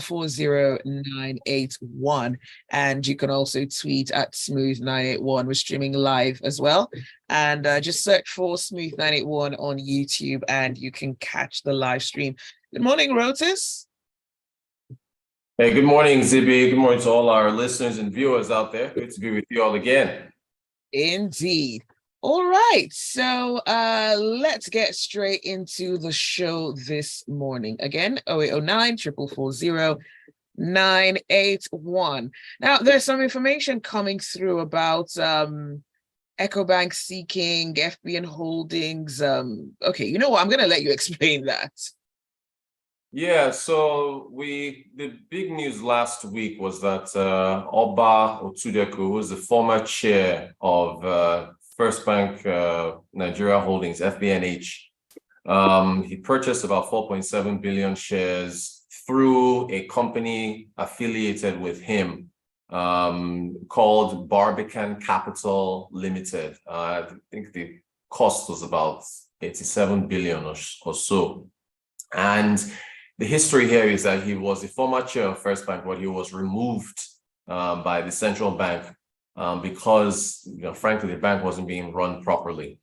4440981. And you can also tweet at Smooth981. We're streaming live as well. And just search for Smooth981 on YouTube and you can catch the live stream. Good morning, Rotus. Hey, good morning, Zibby. Good morning to all our listeners and viewers out there. Good to be with you all again. Indeed. All right, so let's get straight into the show this morning. Again, 0809 444 981. Now, there's some information coming through about Ecobank seeking FBN holdings. Okay, you know what? I'm going to let you explain that. Yeah, so the big news last week was that Otudeko, who is the former chair of First Bank Nigeria Holdings, FBNH, he purchased about 4.7 billion shares through a company affiliated with him called Barbican Capital Limited. I think the cost was about 87 billion or so. And the history here is that he was the former chair of First Bank, but he was removed by the central bank because, frankly, the bank wasn't being run properly.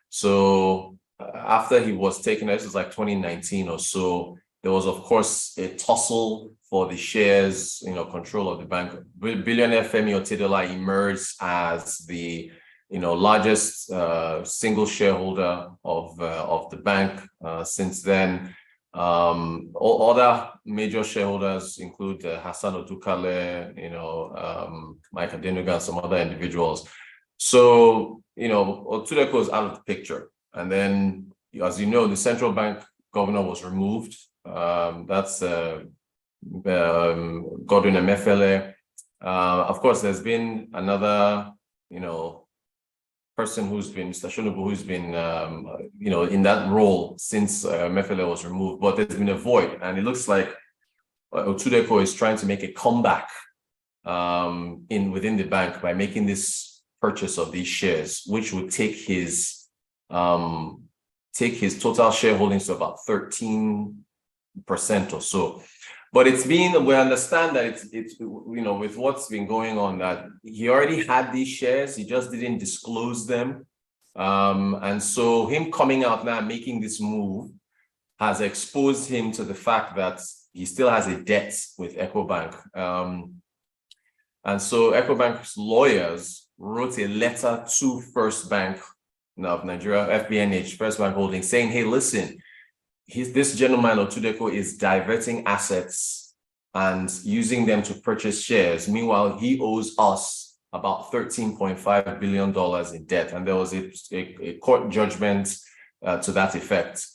So after he was taken, this was like 2019 or so, there was, of course, a tussle for the shares, control of the bank. Billionaire Femi Otedola emerged as the, largest single shareholder of the bank. Since then, all other major shareholders include Hassan Otukale, Mike Adenuga, and some other individuals. So, Otudeko is out of the picture. And then, as you know, the central bank governor was removed. That's Godwin Emefiele. Of course, there's been another, person who's been, Mr. Shonubu, who's been, in that role since Emefiele was removed, but there's been a void, and it looks like Otudeko is trying to make a comeback within the bank by making this purchase of these shares, which would take his total shareholdings to about 13% or so. But we understand that it's with what's been going on, that he already had these shares, he just didn't disclose them. And so him coming out now, making this move, has exposed him to the fact that he still has a debt with Ecobank. And so Ecobank's lawyers wrote a letter to First Bank of Nigeria, FBNH, First Bank Holdings, saying, hey, listen, this gentleman, Otudeko, is diverting assets and using them to purchase shares. Meanwhile, he owes us about $13.5 billion in debt. And there was a court judgment to that effect,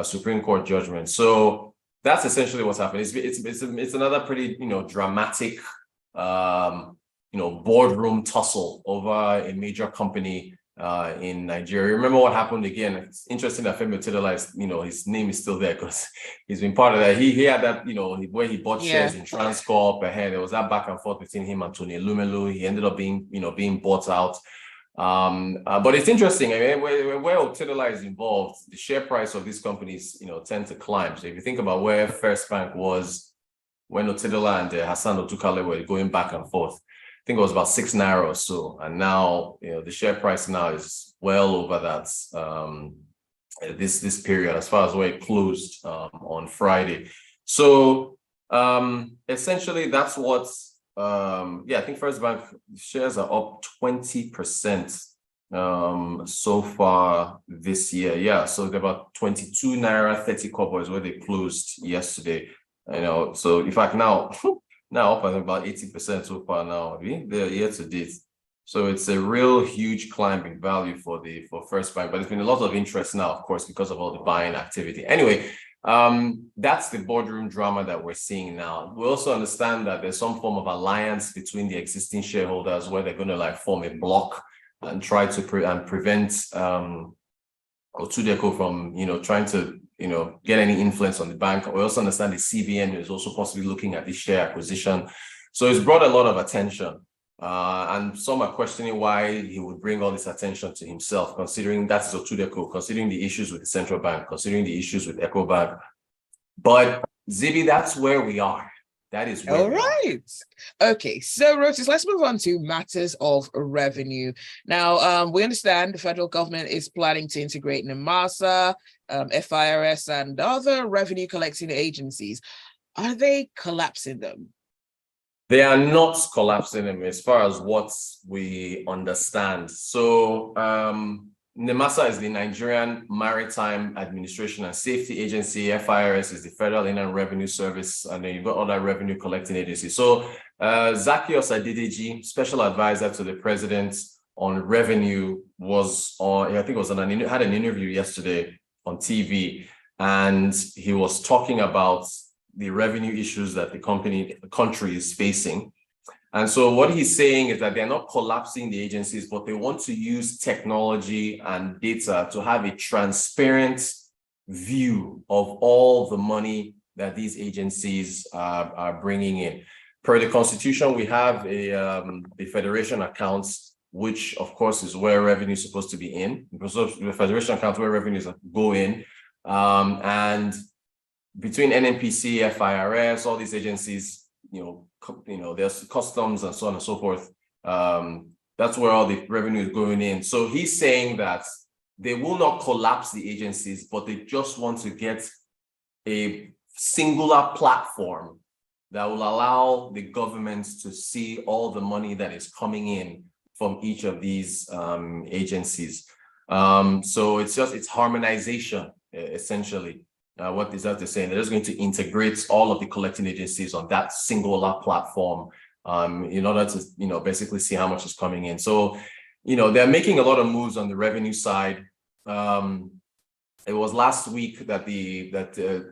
Supreme Court judgment. So that's essentially what's happening. It's another pretty, dramatic, boardroom tussle over a major company in Nigeria. Remember what happened again? It's interesting that Femi Otedola is, his name is still there because he's been part of that. He had that, where he bought shares in Transcorp ahead. There was that back and forth between him and Tony Elumelu. He ended up being bought out. But it's interesting. I mean, where Otedola is involved, the share price of these companies, tend to climb. So if you think about where First Bank was when Otedola and Hassan Otukale were going back and forth, I think it was about 6 naira or so, and now the share price now is well over that this period as far as where it closed on Friday. So essentially, that's what I think First Bank shares are up 20% so far this year. Yeah, so they're about 22 naira 30 kobo is where they closed yesterday. So in fact now. Now up at about 80% so far now, they're year to date. So it's a real huge climb in value for First Bank, but there's been a lot of interest now, of course, because of all the buying activity. Anyway, that's the boardroom drama that we're seeing now. We also understand that there's some form of alliance between the existing shareholders where they're going to form a block and try to prevent Otudeko from, trying to get any influence on the bank. We also understand the CBN is also possibly looking at this share acquisition. So it's brought a lot of attention. And some are questioning why he would bring all this attention to himself, considering that's Otudeko, considering the issues with the central bank, considering the issues with Ecobank. But Zibby, that's where we are. That is where All we are. right. Okay, so Rotus, let's move on to matters of revenue. Now, we understand the federal government is planning to integrate NIMASA, FIRS, and other revenue collecting agencies. Are they collapsing them? They are not collapsing them as far as what we understand. So NIMASA is the Nigerian Maritime Administration and Safety Agency. FIRS is the Federal Inland Revenue Service, and then you've got other revenue collecting agencies. So Zaccheaus Adediji, special advisor to the president on revenue, was on, I think it was had an interview yesterday on TV, and he was talking about the revenue issues that the country is facing. And so what he's saying is that they're not collapsing the agencies, but they want to use technology and data to have a transparent view of all the money that these agencies are bringing in. Per the Constitution, we have the Federation accounts, which of course is where revenue is supposed to be in. The Federation account where revenues go in. And between NNPC, FIRS, all these agencies, there's customs and so on and so forth. That's where all the revenue is going in. So he's saying that they will not collapse the agencies, but they just want to get a singular platform that will allow the government to see all the money that is coming in from each of these agencies. So it's harmonization, essentially. What is that they're saying? They're just going to integrate all of the collecting agencies on that singular platform in order to, basically see how much is coming in. So, they're making a lot of moves on the revenue side. It was last week that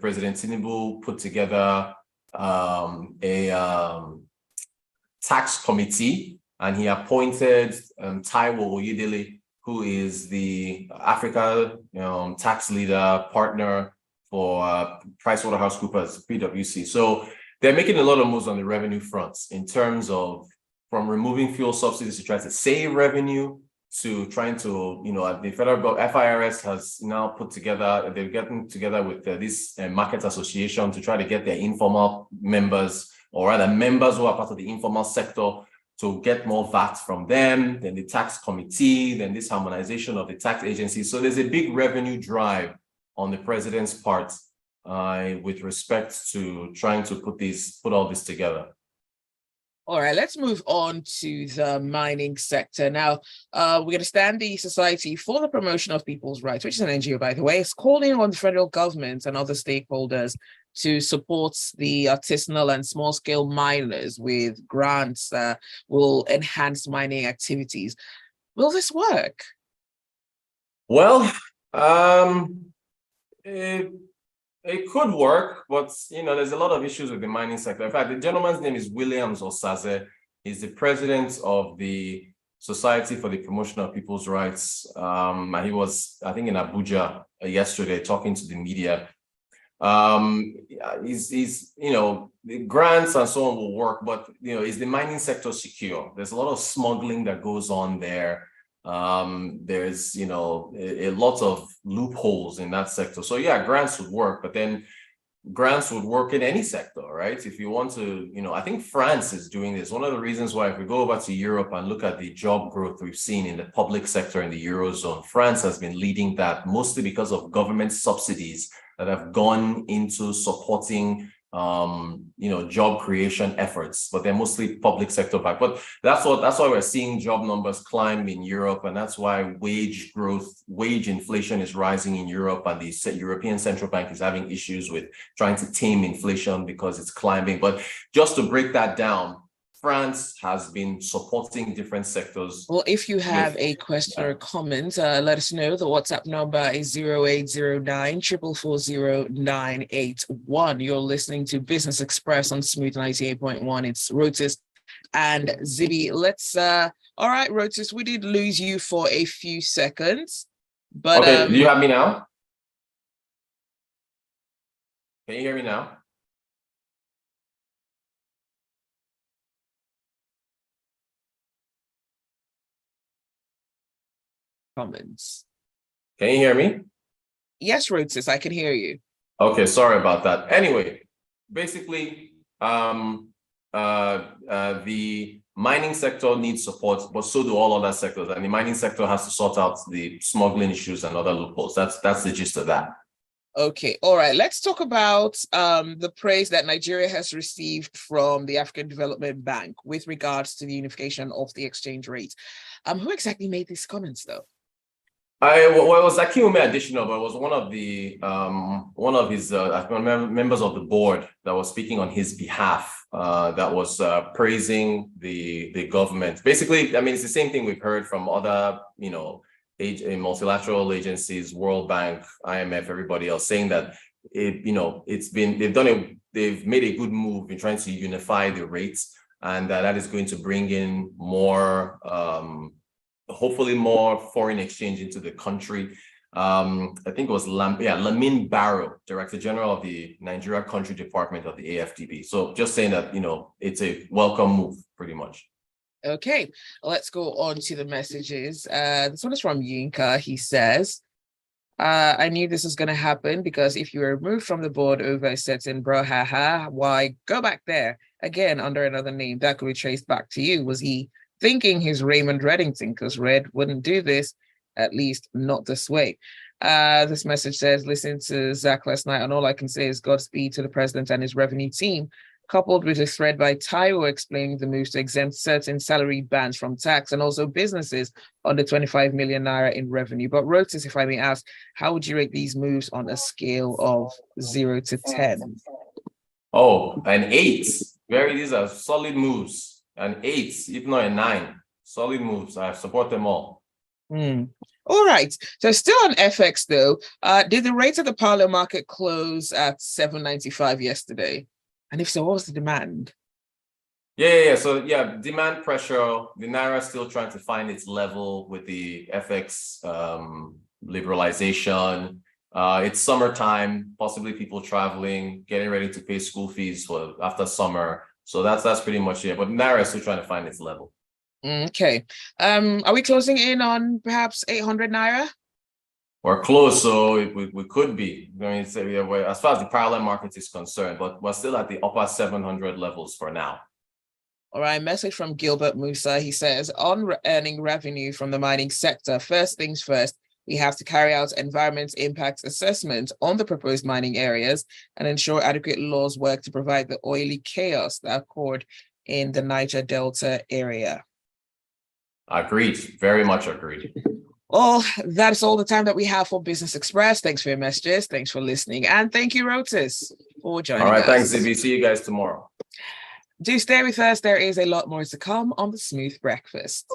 President Tinubu put together a tax committee, and he appointed Taiwo Oyedele, who is the Africa tax leader partner for PricewaterhouseCoopers, PwC. So they're making a lot of moves on the revenue fronts in terms of from removing fuel subsidies to try to save revenue to trying to, the federal FIRS has now put together, they've gotten together with this market association to try to get their informal members, or rather members who are part of the informal sector, to get more VAT from them, then the tax committee, then this harmonization of the tax agency. So there's a big revenue drive on the president's part with respect to trying to put all this together. All right, let's move on to the mining sector. Now, we understand the Society for the Promotion of People's Rights, which is an NGO, by the way, is calling on the federal government and other stakeholders to support the artisanal and small-scale miners with grants that will enhance mining activities. Will this work? Well, it could work, but there's a lot of issues with the mining sector. In fact, the gentleman's name is Williams Osaze. He's the president of the Society for the Promotion of People's Rights. And he was, I think, in Abuja yesterday talking to the media. He's the grants and so on will work, but is the mining sector secure? There's a lot of smuggling that goes on there. There's a lot of loopholes in that sector. So yeah, grants would work, but then grants would work in any sector, right? If you want to, I think France is doing this. One of the reasons why, if we go over to Europe and look at the job growth we've seen in the public sector in the Eurozone, France has been leading that, mostly because of government subsidies that have gone into supporting job creation efforts, but they're mostly public sector backed. But that's why we're seeing job numbers climb in Europe, and that's why wage inflation is rising in Europe, and the European Central Bank is having issues with trying to tame inflation because it's climbing. But just to break that down, France has been supporting different sectors. Well, if you have a question or a comment, let us know. The WhatsApp number is 0809 444 0981. You're listening to Business Express on Smooth 98.1. It's Rotus and Zibby. All right, Rotus, we did lose you for a few seconds. But okay, do you have me now? Can you hear me now? Comments. Can you hear me? Yes, Rotus, I can hear you. Okay, sorry about that. Anyway, basically, the mining sector needs support, but so do all other sectors. And the mining sector has to sort out the smuggling issues and other loopholes. That's the gist of that. Okay, all right. Let's talk about the praise that Nigeria has received from the African Development Bank with regards to the unification of the exchange rate. Who exactly made these comments, though? Well, it was Akiume Additional, but it was one of his members of the board that was speaking on his behalf. That was praising the government. Basically, I mean, it's the same thing we've heard from other, multilateral agencies, World Bank, IMF, everybody else, saying that they've made a good move in trying to unify the rates, and that is going to bring in more, hopefully more foreign exchange into the country. I think it was Lamin Barrow, Director General of the Nigeria Country Department of the AFDB. So just saying that, it's a welcome move, pretty much. Okay, let's go on to the messages. This one is from Yinka. He says, I knew this was going to happen because if you were removed from the board over a certain brouhaha, why go back there again under another name? That could be traced back to you. Was he thinking he's Raymond Reddington? Because Red wouldn't do this, at least not this way. This message says, listen to Zach last night, and all I can say is Godspeed to the president and his revenue team, coupled with a thread by Taiwo explaining the moves to exempt certain salary bands from tax and also businesses under 25 million naira in revenue. But Rotus, if I may ask, how would you rate these moves on a scale of 0 to 10? Oh, an 8. These are solid moves. An 8, if not a 9. Solid moves. I support them all. All right. So still on FX though, did the rate of the parallel market close at 795 yesterday? And if so, what was the demand? Yeah. So demand pressure. The Naira still trying to find its level with the FX liberalization. It's summertime, possibly people traveling, getting ready to pay school fees for after summer. So that's pretty much it. But Naira is still trying to find its level. Okay. Are we closing in on perhaps 800 Naira? We're close, so we could be. I mean, as far as the parallel market is concerned, but we're still at the upper 700 levels for now. All right, message from Gilbert Musa. He says, on earning revenue from the mining sector, first things first, we have to carry out environment impact assessment on the proposed mining areas and ensure adequate laws work to provide the oily chaos that occurred in the Niger Delta area. Agreed. Very much agreed. Well, that's all the time that we have for Business Express. Thanks for your messages. Thanks for listening. And thank you, Rotus, for joining us. All right. Thanks, Zibby. See you guys tomorrow. Do stay with us. There is a lot more to come on the Smooth Breakfast.